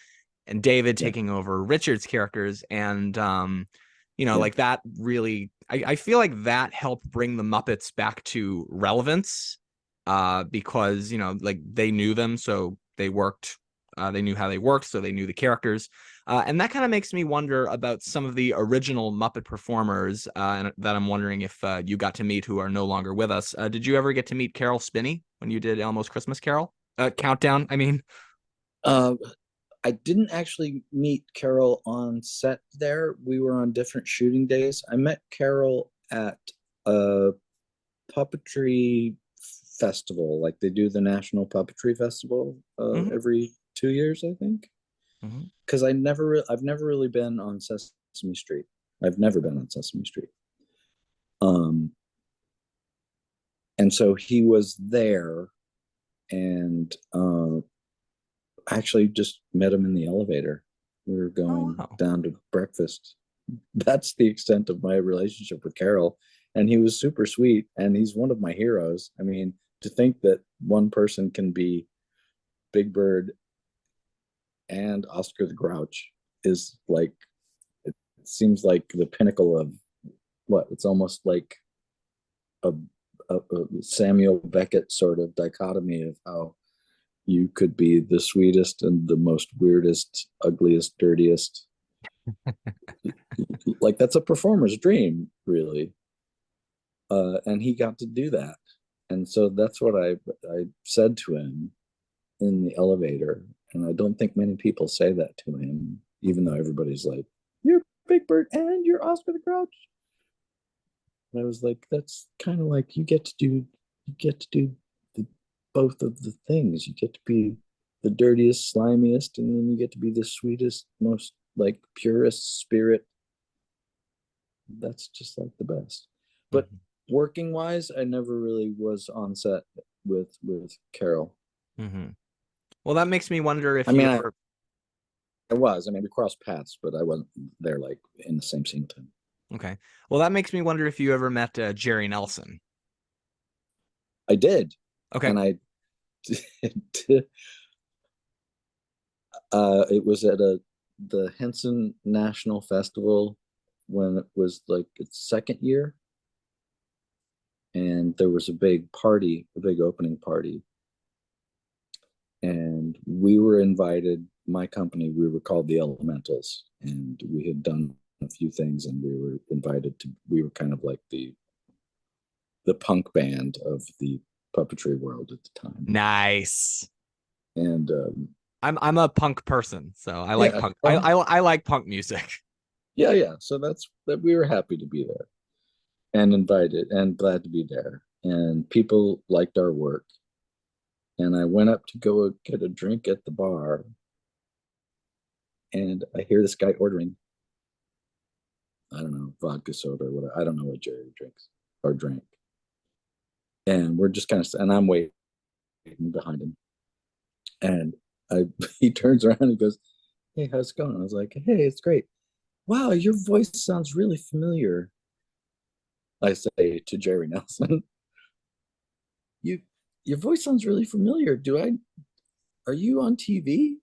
and David taking over Richard's characters, and like that really, I feel like that helped bring the Muppets back to relevance, because like they knew them, so they worked. They knew how they worked, so they knew the characters, and that kind of makes me wonder about some of the original Muppet performers, and that I'm wondering if you got to meet who are no longer with us. Did you ever get to meet Carol Spinney when you did Elmo's Christmas Carol? Countdown, I mean. I didn't actually meet Carol on set there. We were on different shooting days. I met Carol at a puppetry festival, like they do the National Puppetry Festival every 2 years, I think. Because I've never really been on Sesame Street. I've never been on Sesame Street. And so he was there, and actually just met him in the elevator. We were going down to breakfast. That's the extent of my relationship with Carol. And he was super sweet, and he's one of my heroes. I mean, to think that one person can be Big Bird and Oscar the Grouch is like, it seems like the pinnacle of what? It's almost like a Samuel Beckett sort of dichotomy of how you could be the sweetest and the most weirdest, ugliest, dirtiest. Like that's a performer's dream, really. And he got to do that. And so that's what I said to him in the elevator. And I don't think many people say that to him, even though everybody's like, "You're Big Bird and you're Oscar the Grouch." And I was like, that's kind of like you get to do both of the things. You get to be the dirtiest, slimiest, and then you get to be the sweetest, most like purest spirit. That's just like the best. But working wise, I never really was on set with Carol. Well, that makes me wonder if I mean, you I was. I mean, we crossed paths, but I wasn't there like in the same scene with him. Okay. Well, that makes me wonder if you ever met Jerry Nelson. I did. Okay. And I It was at the Henson National Festival when it was like its second year, and there was a big party, a big opening party, and we were invited. My company, we were called the Elementals, and we had done a few things, and we were invited to. We were kind of like the punk band of the puppetry world at the time. Nice. And I'm a punk person, so I like yeah, punk. I like punk music. yeah. So that's that. We were happy to be there and invited and glad to be there. And people liked our work. And I went up to go get a drink at the bar, and I hear this guy ordering, I don't know, vodka soda or whatever. I don't know what Jerry drinks or drank. And we're just kind of, and I'm waiting behind him. And he turns around and goes, "Hey, how's it going?" I was like, "Hey, it's great. Wow, your voice sounds really familiar." I say to Jerry Nelson, "You, your voice sounds really familiar. Are you on TV?"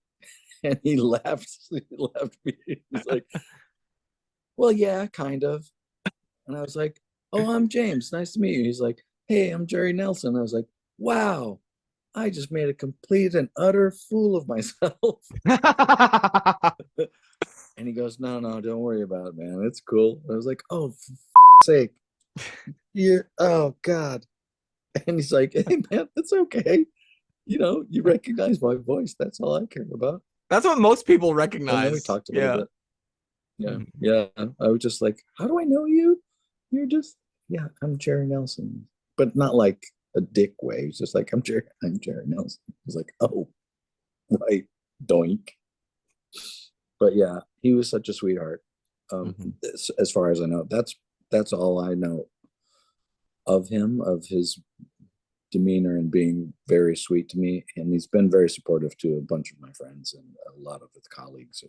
And he laughed. He laughed. He's like, "Well, yeah, kind of." And I was like, "Oh, I'm James. Nice to meet you." He's like, "Hey, I'm Jerry Nelson." I was like, "Wow, I just made a complete and utter fool of myself." And he goes, "No, no, don't worry about it, man. It's cool." I was like, "Oh, for sake. Yeah. Oh, God." And he's like, "Hey, man, that's okay. You recognize my voice. That's all I care about." That's what most people And then we recognize. talked a little Yeah. bit. Yeah. Mhm. Yeah. I was just like, "How do I know you? You're just, yeah, I'm Jerry Nelson." But not like a dick way. He's just like, I'm Jerry Nelson." He's like, "Oh, right. Doink." But yeah, he was such a sweetheart. Mhm. As far as I know, that's all I know of him, of his demeanor and being very sweet to me. And he's been very supportive to a bunch of my friends and a lot of his colleagues.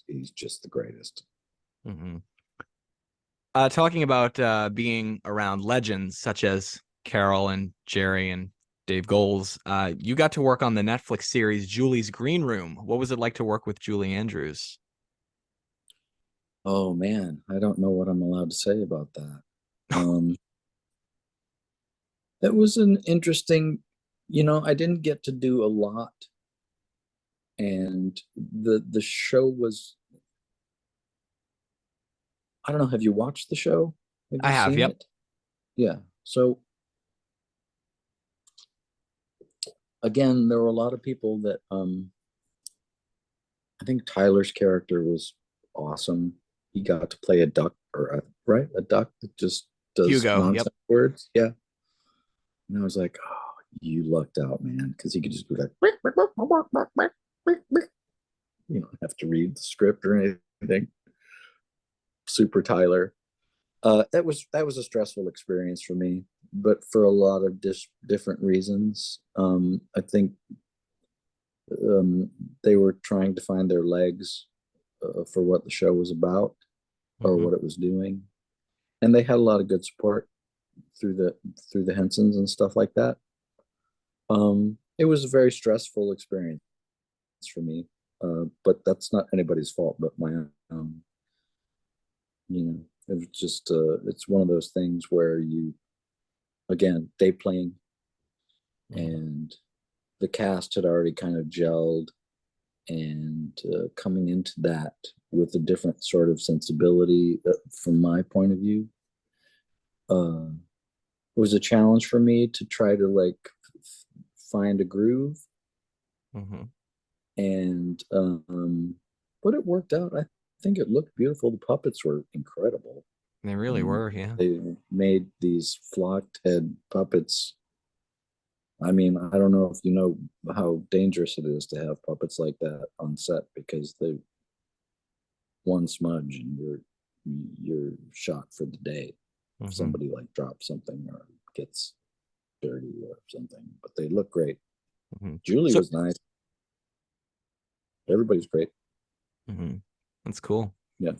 He's just the greatest. Mhm. Talking about being around legends such as Carol and Jerry and Dave Goles, you got to work on the Netflix series Julie's Green Room. What was it like to work with Julie Andrews? Oh man, I don't know what I'm allowed to say about that. Um, that was an interesting, I didn't get to do a lot, and the show was, I don't know, have you watched the show? Have I you have, seen yep. it? Yeah. So again, there were a lot of people that I think Tyler's character was awesome. He got to play a duck right? A duck that just does Hugo, yep. nonsense words. Yeah. And I was like, "Oh, you lucked out, man," because he could just be like, you don't have to read the script or anything. Super Tyler. That was a stressful experience for me, but for a lot of different reasons. I think um, they were trying to find their legs for what the show was about or Mhm. what it was doing, and they had a lot of good support through the Hensons and stuff like that. It was a very stressful experience for me, but that's not anybody's fault but my own. It was just it's one of those things where again, day playing, Mhm. and the cast had already kind of gelled, and coming into that with a different sort of sensibility from my point of view, uh, it was a challenge for me to try to like find a groove, Mhm. and but it worked out. I think it looked beautiful. The puppets were incredible. They I really mean, were, yeah. they made these flocked head puppets. I mean, I don't know if you know how dangerous it is to have puppets like that on set, because they one smudge and you're shot for the day. If Mhm. somebody like drops something or gets dirty or something, but they look great. Mhm. Julie So, was nice. Everybody's great. mhm. That's cool. Yeah,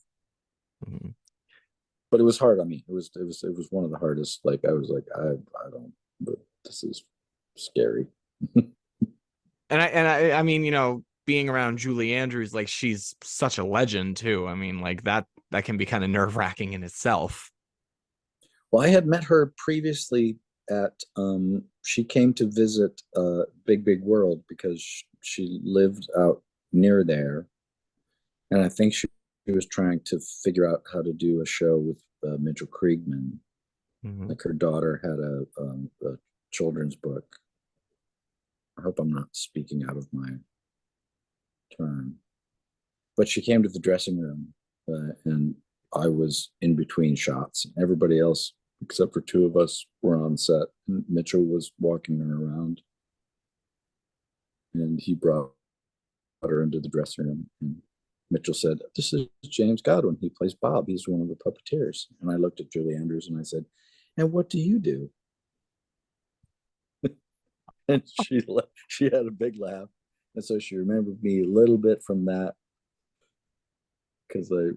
Mhm. but it was hard on me. It was one of the hardest. Like I was like, I don't, but this is scary. I mean, being around Julie Andrews, like she's such a legend too. I mean, like that can be kind of nerve-wracking in itself. Well, I had met her previously at she came to visit Big World because she lived out near there, and I think she was trying to figure out how to do a show with Mitchell Kriegman. Mm-hmm. Like her daughter had a children's book. I hope I'm not speaking out of my turn, but she came to the dressing room, and I was in between shots. Everybody else, except for two of us, were on set. And Mitchell was walking her around, and he brought her into the dressing room. And Mitchell said, "This is James Godwin. He plays Bob. He's one of the puppeteers." And I looked at Julie Andrews and I said, "And what do you do?" And she had a big laugh, and so she remembered me a little bit from that because I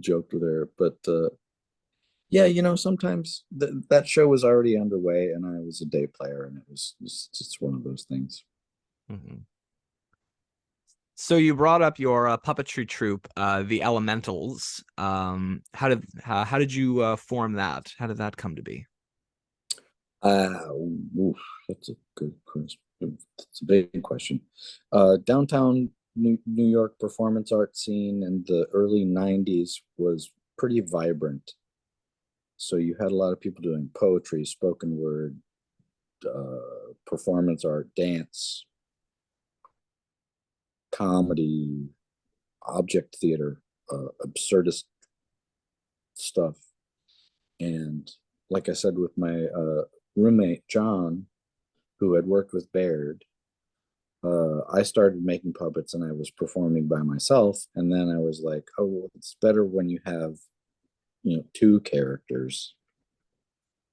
joked with her. But yeah, sometimes that show was already underway, and I was a day player, and it was just one of those things. Mm-hmm. So you brought up your puppetry troupe, the Elementals. How did you form that? How did that come to be? Oof, that's a good question. It's a big question. Downtown New York performance art scene in the early 90s was pretty vibrant. So you had a lot of people doing poetry, spoken word, performance art, dance, comedy, object theater, absurdist stuff. And like I said, with my roommate, John, who had worked with Baird, I started making puppets and I was performing by myself. And then I was like, oh, well, it's better when you have, two characters.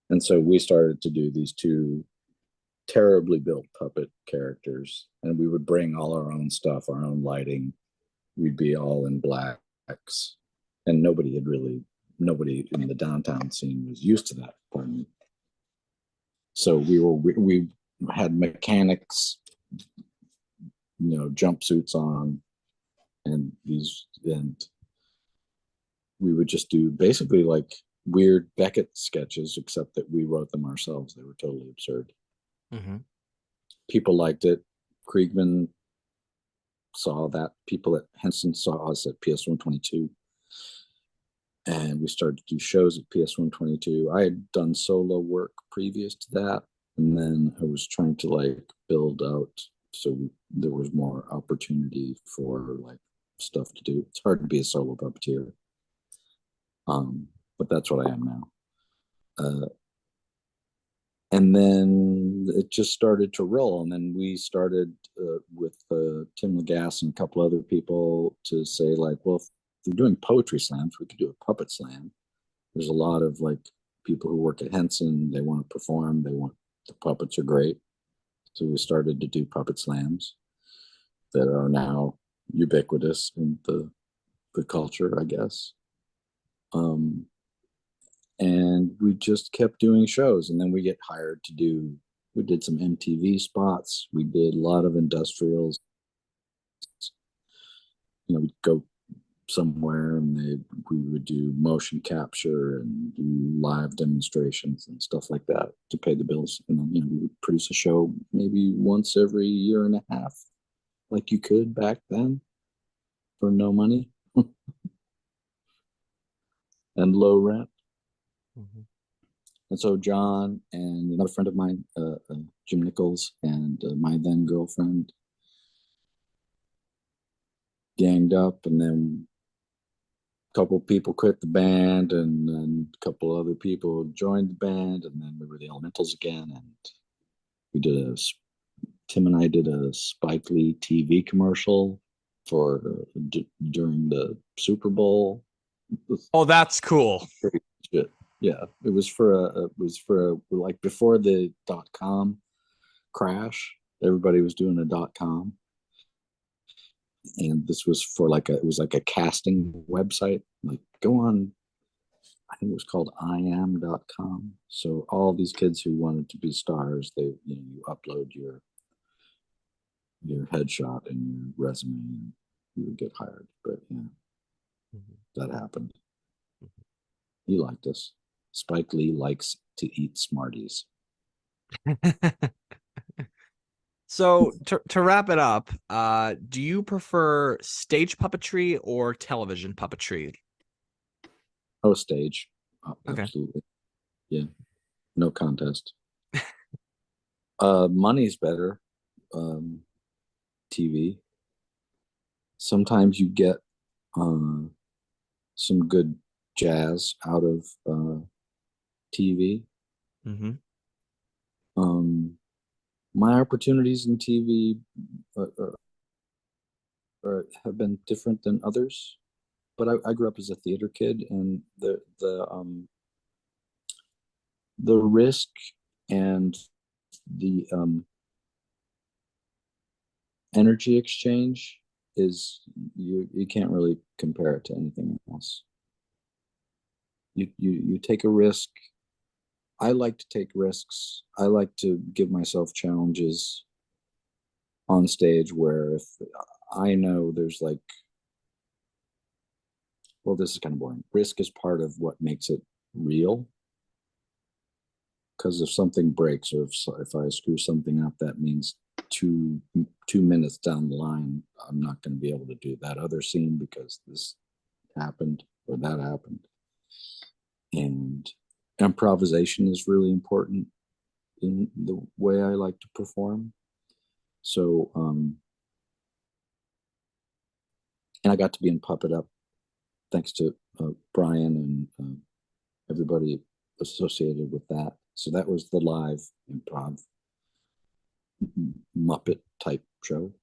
And so we started to do these two terribly built puppet characters. And we would bring all our own stuff, our own lighting. We'd be all in blacks. And nobody in the downtown scene was used to that. Pardon me. So we had mechanics, jumpsuits on, and we would just do basically like weird Beckett sketches, except that we wrote them ourselves. They were totally absurd. Mm-hmm. People liked it. Kriegman saw that. People at Henson saw us at PS 122. And we started to do shows at PS 122. I had done solo work previous to that. And then I was trying to like build out so there was more opportunity for like stuff to do. It's hard to be a solo puppeteer. But that's what I am now. And then it just started to roll. And then we started with Tim Lagasse and a couple other people to say like, well, if we're doing poetry slams, we could do a puppet slam. There's a lot of like people who work at Henson. They want to perform. The puppets are great. So we started to do puppet slams that are now ubiquitous in the culture, I guess. And we just kept doing shows, and then we get hired we did some MTV spots. We did a lot of industrials. We'd go somewhere and we would do motion capture and do live demonstrations and stuff like that to pay the bills. And then, we would produce a show maybe once every year and a half, like you could back then for no money and low rent. Mm-hmm. And so John and another friend of mine, Jim Nichols, and my then girlfriend ganged up, and then a couple of people quit the band, and then a couple other people joined the band, and then we were the Elementals again, and Tim and I did a Spike Lee TV commercial for during the Super Bowl. Oh, that's cool. Shit. Yeah, it was like before the .com crash. Everybody was doing a .com, and this was for it was like a casting website. Like, go on I think it was called iam.com. So all these kids who wanted to be stars, you upload your headshot and your resume, and you would get hired. But yeah, that happened. He liked us. Spike Lee likes to eat Smarties. So to wrap it up, do you prefer stage puppetry or television puppetry? Oh, stage. Okay. Absolutely. Yeah. No contest. Money's better. TV. Sometimes you get some good jazz out of TV. Mm-hmm. My opportunities in TV have been different than others, but I grew up as a theater kid, and the risk and the energy exchange is you can't really compare it to anything else. You take a risk. I like to take risks. I like to give myself challenges on stage where if I know there's like, well, this is kind of boring. Risk is part of what makes it real. Because if something breaks or if I screw something up, that means two minutes down the line, I'm not going to be able to do that other scene because this happened or that happened. And improvisation is really important in the way I like to perform. So, and I got to be in Puppet Up thanks to Brian and everybody associated with that. So that was the live improv Muppet type show.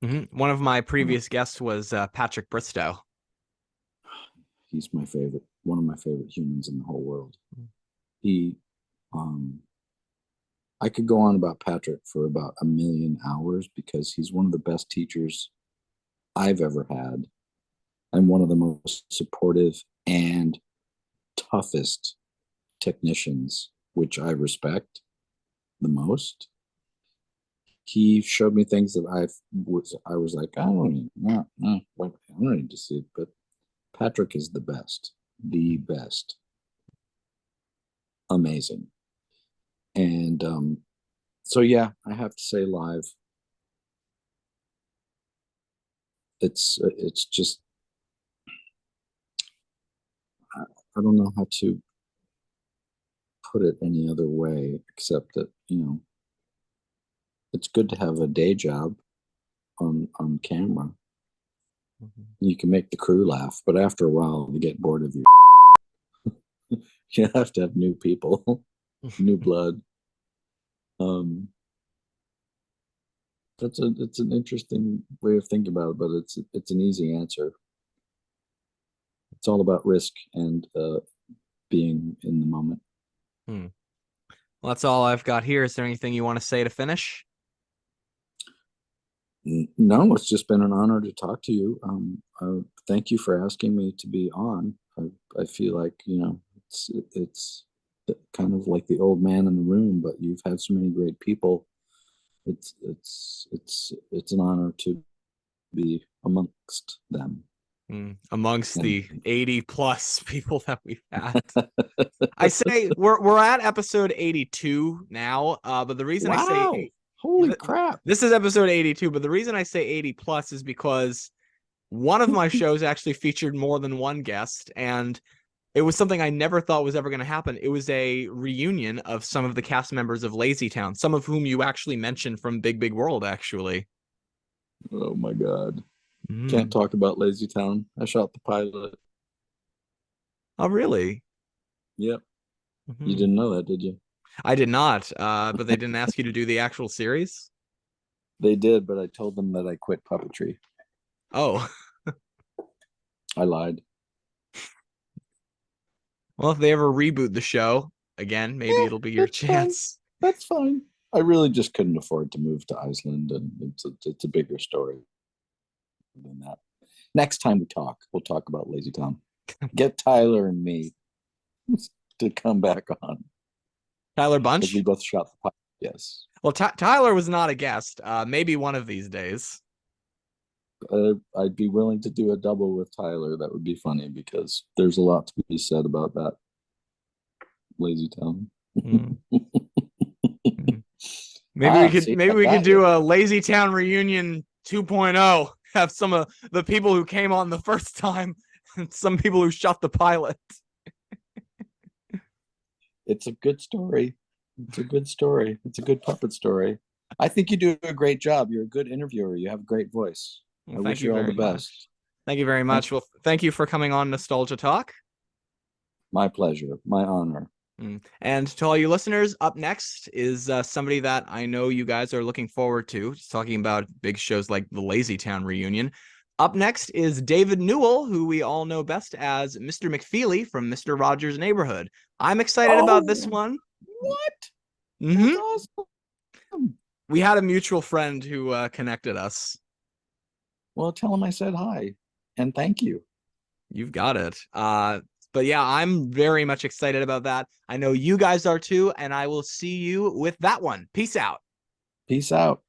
Mm-hmm. One of my previous guests was Patrick Bristow. He's my favorite, one of my favorite humans in the whole world. He, I could go on about Patrick for about 1,000,000 hours because he's one of the best teachers I've ever had, and one of the most supportive and toughest technicians, which I respect the most. He showed me things that I was like, I don't need to see it, but Patrick is the best. Amazing. And so yeah, I have to say live. It's just I don't know how to put it any other way except that, it's good to have a day job on camera. Mm-hmm. You can make the crew laugh, but after a while they get bored of you. You have to have new people, new blood. It's an interesting way of thinking about it, but it's an easy answer. It's all about risk and being in the moment. Well, that's all I've got here. Is there anything you want to say to finish? No, it's just been an honor to talk to you. Thank you for asking me to be on. I feel like, it's kind of like the old man in the room, but you've had so many great people. It's an honor to be amongst them. Amongst the 80 plus people that we've had. I say we're at episode 82 now, but the reason I say holy crap, this is episode 82, but the reason I say 80 plus is because one of my shows actually featured more than one guest, and it was something I never thought was ever going to happen. It was a reunion of some of the cast members of Lazy Town, some of whom you actually mentioned from Big World, actually. Oh my God. Can't talk about Lazy Town. I shot the pilot. Oh, really? Yep. You didn't know that, did you? I did not, but they didn't ask you to do the actual series? They did, but I told them that I quit puppetry. Oh. I lied. Well, if they ever reboot the show again, maybe it'll be your chance. Fine. That's fine. I really just couldn't afford to move to Iceland, and it's a bigger story than that. Next time we'll talk about Lazy Town. Get Tyler and me. to come back on Tyler because we Bunch? both shot the pilot. Yes. Well, Tyler was not a guest. Maybe one of these days. I'd be willing to do a double with Tyler. That would be funny because there's a lot to be said about that Lazy Town. Mm. Mm. See, Maybe I we could got do you. a Lazy Town reunion 2.0. Have some of the people who came on the first time and some people who shot the pilot. It's a good story. It's a good story. It's a good puppet story. I think you do a great job. You're a good interviewer. You have a great voice. Well, I thank wish you you all the very much. best. Thank you very much. Well, thank you for coming on Nostalgia Talk. My pleasure. My honor. And to all you listeners, up next is somebody that I know you guys are looking forward to, just talking about big shows like the Lazy Town reunion. Up next is David Newell, who we all know best as Mr. McFeely from Mr. Rogers' Neighborhood. I'm excited about this one. What? Mm-hmm. That's awesome. We had a mutual friend who connected us. Well, tell him I said hi and thank you. You've got it. But yeah, I'm very much excited about that. I know you guys are too, and I will see you with that one. Peace out. Peace out.